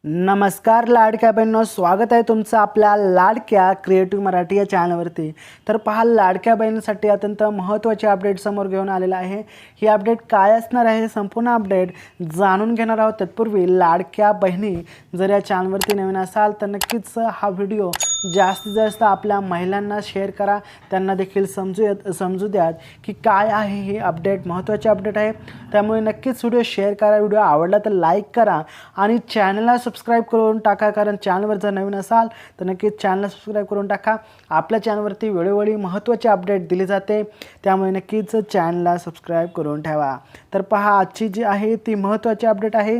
नमस्कार लाडक्या बहिणींनो, स्वागत आहे तुमचं आपल्या लाडक्या क्रिएटिव्ह मराठी या चॅनलवरती। तर पहा, लाडक्या बहिणींसाठी अत्यंत महत्त्वाचे अपडेट समोर घेऊन आलेला आहे। ही अपडेट काय असणार आहे, संपूर्ण अपडेट जाणून घेणार आहोत। तत्पूर्वी लाडक्या बहिणी जर या चॅनलवरती नवीन असाल तर नक्कीच हा व्हिडिओ जास्तीत जास्त आपल्या महिलांना शेअर करा, त्यांना देखील समजू द्यात की काय आहे हे अपडेट, महत्त्वाचे अपडेट आहे। त्यामुळे नक्कीच व्हिडिओ शेअर करा, व्हिडिओ आवडला तर लाईक करा आणि चॅनलला सबस्क्राइब करून टाका, कारण चॅनलवर जर नवीन असाल तर नक्कीच चॅनलला सबस्क्राइब करून टाका। आपल्या चॅनलवरती वेळोवेळी महत्त्वाचे अपडेट दिले जाते, त्यामुळे नक्कीच चॅनलला सबस्क्राइब करून ठेवा। तर पहा, आजची जी आहे ती महत्त्वाची अपडेट आहे।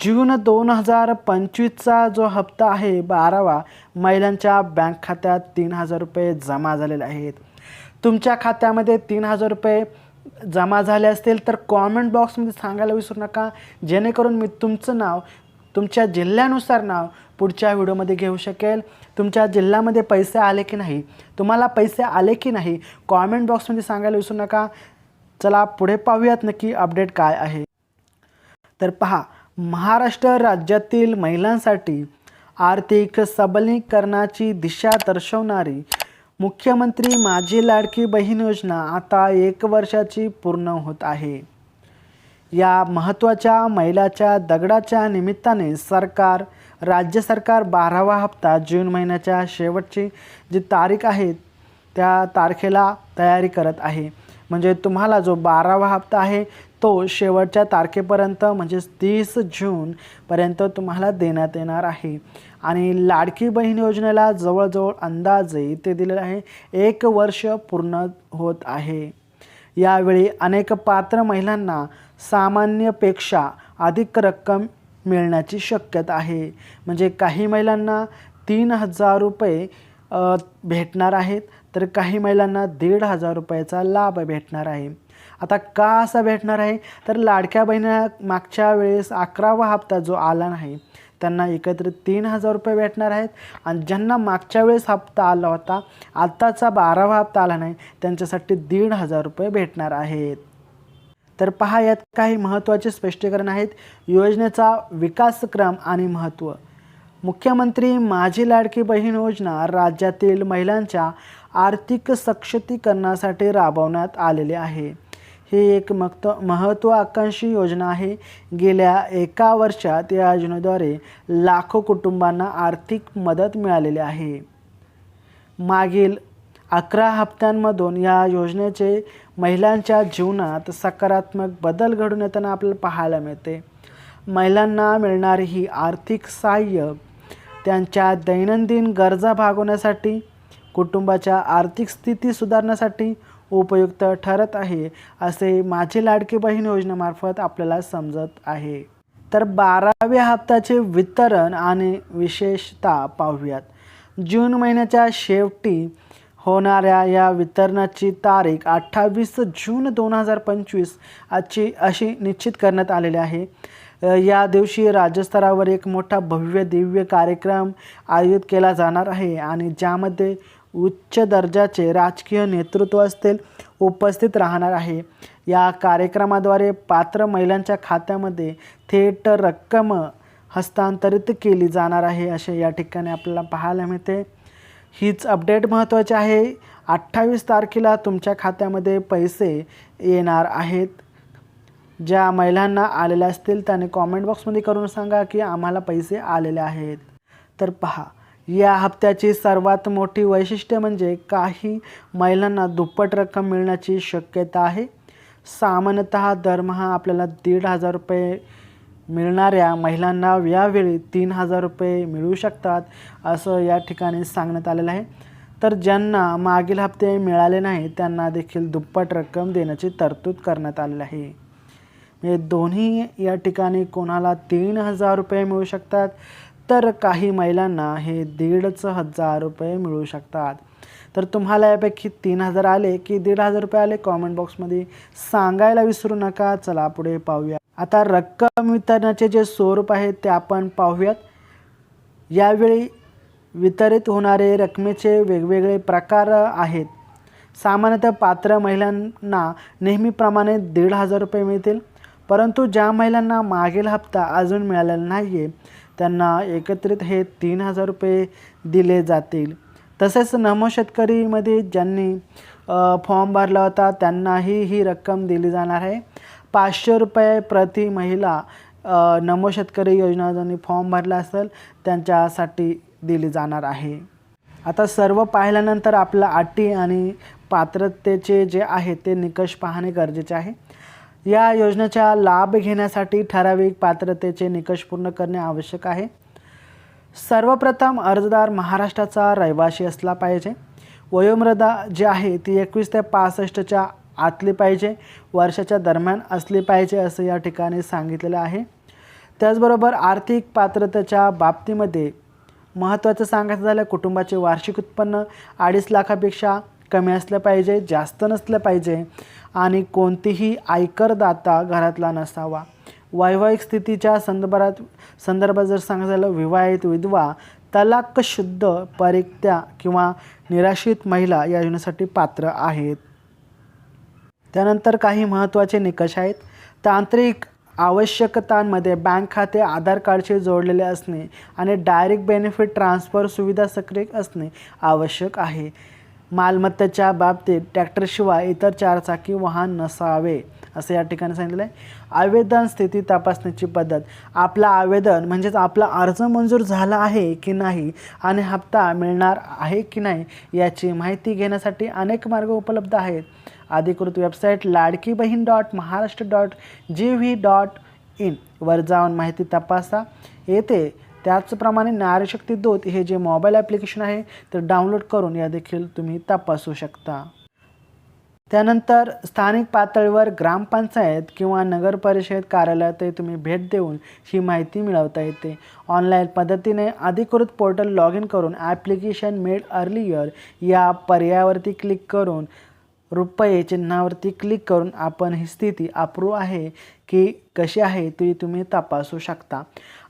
जून 2025चा जो हप्ता आहे 12वा, महिलांच्या बँक खात्यात 3000 रुपये जमा झालेले आहेत। तुमच्या खात्यामध्ये 3000 रुपये जमा झाले असतील तर कॉमेंट बॉक्समध्ये सांगायला विसरू नका, जेणेकरून मी तुमचं नाव, तुमच्या जिल्ह्यानुसार नाव पुढच्या व्हिडिओमध्ये घेऊ शकेल। तुमच्या जिल्ह्यामध्ये पैसे आले की नाही, तुम्हाला पैसे आले की नाही, कॉमेंट बॉक्समध्ये सांगायला विसरू नका। चला पुढे पाहूयात नक्की अपडेट काय आहे। तर पहा, महाराष्ट्र राज्यातील महिलांसाठी आर्थिक सबलीकरणाची दिशा दर्शवणारी मुख्यमंत्री माझी लाडकी बहीण योजना आता 1 वर्षाची पूर्ण होत आहे। या महत्त्वाच्या मैलाच्या दगडाच्या निमित्ताने राज्य सरकार 12वा हप्ता जून महिन्याच्या शेवटची जी तारीख आहे त्या तारखेला तयारी करत आहे। म्हणजे तुम्हाला जो 12वा हप्ता आहे तो शेवटच्या तारखेपर्यंत म्हणजे 30 जूनपर्यंत तुम्हाला देण्यात येणार आहे। आणि लाडकी बहीण योजनेला जवळजवळ अंदाजे ते दिलेलं आहे 1 वर्ष पूर्ण होत आहे। यावेळी अनेक पात्र महिलांना सामान्यपेक्षा अधिक रक्कम मिळण्याची शक्यता आहे। म्हणजे काही महिलांना 3000 रुपये भेटणार आहेत, तर काही महिलांना 1500 रुपयाचा लाभ भेटणार आहे। आता का असा भेटणार आहे, तर लाडक्या बहिणींना मागच्या वेळेस 11वा हप्ता जो आला नाही त्यांना एकत्रित 3000 रुपये भेटणार आहेत, आणि ज्यांना मागच्या वेळेस हप्ता आला होता, आत्ताचा 12वा हप्ता आला नाही, त्यांच्यासाठी 1500 रुपये भेटणार आहेत। तर पहा, यात काही महत्त्वाचे स्पष्टीकरण आहेत। योजनेचा विकासक्रम आणि महत्त्व। मुख्यमंत्री माझी लाडकी बहीण योजना राज्यातील महिलांच्या आर्थिक सक्षमीकरणासाठी राबवण्यात आलेली आहे। ही एक महत्त्वाकांक्षी योजना आहे। गेल्या 1 वर्षात या योजनेद्वारे लाखो कुटुंबांना आर्थिक मदत मिळालेली आहे। मागील 11 हप्त्यांमधून या योजनेचे महिलांच्या जीवनात सकारात्मक बदल घडून येताना आपल्याला पाहायला मिळते। महिलांना मिळणारी ही आर्थिक सहाय्य त्यांच्या दैनंदिन गरजा भागवण्यासाठी, कुटुंबाच्या आर्थिक स्थिती सुधारण्यासाठी उपयुक्त ठरत आहे, असे माझी लाडकी बहीण योजनेमार्फत आपल्याला समजत आहे। तर 12व्या हप्त्याचे वितरण आणि विशेषता पाहूयात। जून महिन्याच्या शेवटी होणाऱ्या या वितरणाची तारीख 28 जून 2025 अशी निश्चित करण्यात आलेली आहे। या दिवशी राज्यस्तरावर एक मोठा भव्य दिव्य कार्यक्रम आयोजित केला जाणार आहे, आणि ज्यामध्ये उच्च दर्जाचे राजकीय नेतृत्व उपस्थित राहणार आहे। या कार्यक्रमाद्वारे पात्र महिलांच्या खात्यामध्ये थेट रक्कम हस्तांतरित केली जाणार आहे, असे या ठिकाणी आपल्याला पाहायला मिळते। हीच अपडेट महत्त्वाची आहे। 28 तारखेला तुमच्या खात्यामध्ये पैसे येणार आहेत। ज्या महिलांना आलेले असतील त्याने कॉमेंट बॉक्समध्ये करून सांगा की आम्हाला पैसे आलेले आहेत। तर पहा, या हप्त्याची सर्वात मोठी वैशिष्ट्य म्हणजे काही महिलांना दुप्पट रक्कम मिळण्याची शक्यता आहे। सामान्यतः दरमहा आपल्याला 1500 रुपये मिळणाऱ्या महिलांना यावेळी 3000 रुपये मिळू शकतात, असं या ठिकाणी सांगण्यात आलेलं आहे। तर ज्यांना मागील हप्ते मिळाले नाही त्यांना देखील दुप्पट रक्कम देण्याची तरतूद करण्यात आलेली आहे। म्हणजे दोन्ही या ठिकाणी कोणाला 3000 रुपये मिळू शकतात, तर काही महिलांना हे 1500 रुपये मिळू शकतात। तर तुम्हाला यापैकी 3000 आले की 1500 रुपये आले, कॉमेंट बॉक्समध्ये सांगायला विसरू नका। चला पुढे पाहूया। आता रक्कम वितरणाचे जे स्वरूप आहे ते आपण पाहूयात। यावेळी वितरित होणारे रकमेचे वेगवेगळे प्रकार आहेत। सामान्यतः पात्र महिलांना नेहमीप्रमाणे 1500 रुपये मिळतील, परंतु ज्या महिलांना मागील हप्ता अजून मिळालेला नाही आहे त्यांना एकत्रित हे 3,000 रुपये दिले जातील. तसेच नमो शेतकरीमध्ये ज्यांनी फॉर्म भरला होता त्यांनाही ही रक्कम दिली जाणार आहे. 500 रुपये प्रति महिला नमो शेतकरी योजना ज्यांनी फॉर्म भरला असेल त्यांच्यासाठी दिली जाणार आहे. आता सर्व पाहिल्यानंतर आपल्या अटी आणि पात्रतेचे जे आहे ते निकष पाहणे गरजेचे आहे. या योजनेचा लाभ घेण्यासाठी ठराविक पात्रतेचे निकष पूर्ण करणे आवश्यक आहे. सर्वप्रथम अर्जदार महाराष्ट्राचा रहिवासी असला पाहिजे. वयोमर्यादा जी आहे ती 21 ते 65च्या आतली पाहिजे, वर्षाच्या दरम्यान असली पाहिजे असं या ठिकाणी सांगितलेलं आहे. त्याचबरोबर आर्थिक पात्रतेच्या बाबतीमध्ये महत्त्वाचं सांगायचं झालं कुटुंबाचे वार्षिक उत्पन्न 2.5 लाखापेक्षा कमी असलं पाहिजे, जास्त नसलं पाहिजे आणि कोणतीही आयकरदाता घरातला नसावा. वैवाहिक स्थितीच्या संदर्भात जर सांगायचं झालं विवाहित, विधवा, तलाकशुद्ध, परित्याग किंवा निराश्रित महिला या योजनेसाठी पात्र आहेत. त्यानंतर काही महत्त्वाचे निकष आहेत. तांत्रिक आवश्यकतांमध्ये बँक खाते आधार कार्डशी जोडलेले असणे आणि डायरेक्ट बेनिफिट ट्रान्सफर सुविधा सक्रिय असणे आवश्यक आहे. मालमत्तेच्या बाबतीत ट्रॅक्टरशिवाय इतर 4 चाकी वाहन नसावे असं या ठिकाणी सांगितलं आहे. आवेदन स्थिती तपासण्याची पद्धत, आपला आवेदन म्हणजेच आपला अर्ज मंजूर झाला आहे की नाही आणि हप्ता मिळणार आहे की नाही याची माहिती घेण्यासाठी अनेक मार्ग उपलब्ध आहेत. अधिकृत वेबसाईट ladkibahin.maharashtra.gov.in वर जाऊन माहिती तपासा. येते त्याचप्रमाणे नारी शक्ती दूत हे जे मोबाईल ॲप्लिकेशन आहे ते डाउनलोड करून या देखील तुम्ही तपासू शकता. त्यानंतर स्थानिक पातळीवर ग्रामपंचायत किंवा नगर परिषद कार्यालयातही तुम्ही भेट देऊन ही माहिती मिळवता येते. ऑनलाईन पद्धतीने अधिकृत पोर्टल लॉग इन करून ॲप्लिकेशन मेड अर्लियर या पर्यायावरती क्लिक करून रुपये चिन्हावरती क्लिक करून आपण ही स्थिती अप्रूव्ह आहे की कशी आहे ती तुम्ही तपासू शकता.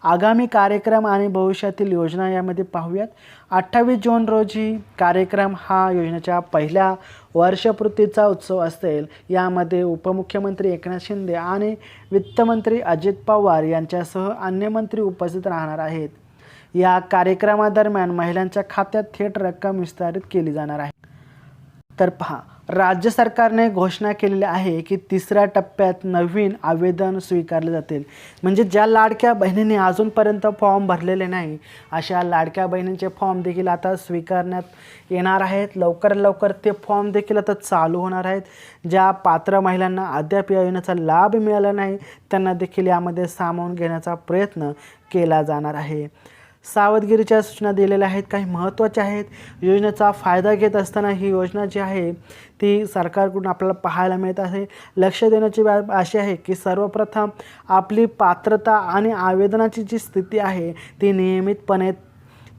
आगामी कार्यक्रम आणि भविष्यातील योजना यामध्ये पाहूयात. 28 जून रोजी कार्यक्रम हा योजनेच्या पहिल्या वर्षपूर्तीचा उत्सव असेल. यामध्ये उपमुख्यमंत्री एकनाथ शिंदे आणि वित्तमंत्री अजित पवार यांच्यासह अन्य मंत्री उपस्थित राहणार आहेत. या कार्यक्रमादरम्यान महिलांच्या खात्यात थेट रक्कम विस्तारित केली जाणार आहे. तर पहा, राज्य सरकारने घोषणा केलेली आहे की 3ऱ्या टप्प्यात नवीन आवेदन स्वीकारले जातील. म्हणजे ज्या लाडक्या बहिणींनी अजूनपर्यंत फॉर्म भरलेले नाही अशा लाडक्या बहिणींचे फॉर्म देखील आता स्वीकारण्यात येणार आहेत. लवकर ते फॉर्म देखील आता चालू होणार आहेत. ज्या पात्र महिलांना अद्याप या योजनेचा लाभ मिळाला नाही त्यांना देखील यामध्ये सामावून घेण्याचा प्रयत्न केला जाणार आहे. सावधगिरीच्या सूचना दिलेल्या आहेत, काही महत्त्वाच्या आहेत. योजनेचा फायदा घेत असताना ही योजना जी आहे ती सरकारकडून आपल्याला पाहायला मिळत आहे. लक्ष देण्याची बाब अशी आहे की सर्वप्रथम आपली पात्रता आणि आवेदनाची जी स्थिती आहे ती नियमितपणे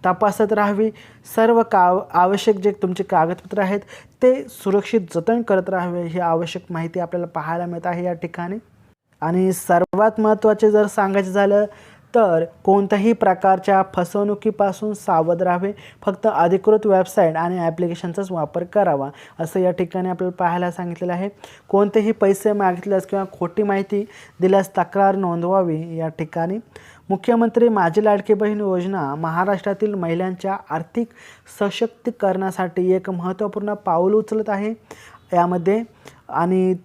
तपासत राहावी. सर्व आवश्यक जे तुमचे कागदपत्र आहेत ते सुरक्षित जतन करत राहावे ही आवश्यक माहिती आपल्याला पाहायला मिळत आहे या ठिकाणी. आणि सर्वात महत्त्वाचे जर सांगायचं झालं तर कोणत्याही प्रकारच्या फसवणुकीपासून सावध राहावे. फक्त अधिकृत वेबसाईट आणि ॲप्लिकेशनचाच वापर करावा असं या ठिकाणी आपल्याला पाहायला सांगितलेलं आहे. कोणतेही पैसे मागितल्यास किंवा खोटी माहिती दिल्यास तक्रार नोंदवावी. या ठिकाणी मुख्यमंत्री माझी लाडकी बहीण योजना महाराष्ट्रातील महिलांच्या आर्थिक सशक्तीकरणासाठी एक महत्त्वपूर्ण पाऊल उचलत आहे यामध्ये. आणि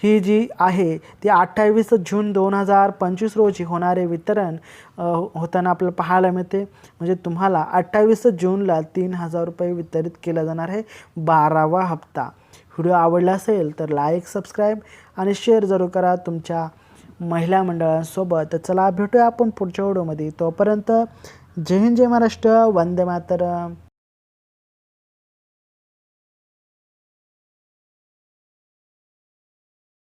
ही जी आहे ती 28 जून 2025 रोजी होणारे वितरण होताना आपल्याला पाहायला मिळते. म्हणजे तुम्हाला 28 जूनला 3,000 रुपये वितरित केला जाणार आहे, 12वा हप्ता. व्हिडिओ आवडला असेल तर लाईक, सबस्क्राईब आणि शेअर जरूर करा तुमच्या महिला मंडळांसोबत. चला भेटूया आपण पुढच्या व्हिडिओमध्ये. तोपर्यंत जय हिंद, जय महाराष्ट्र, वंदे मातरम.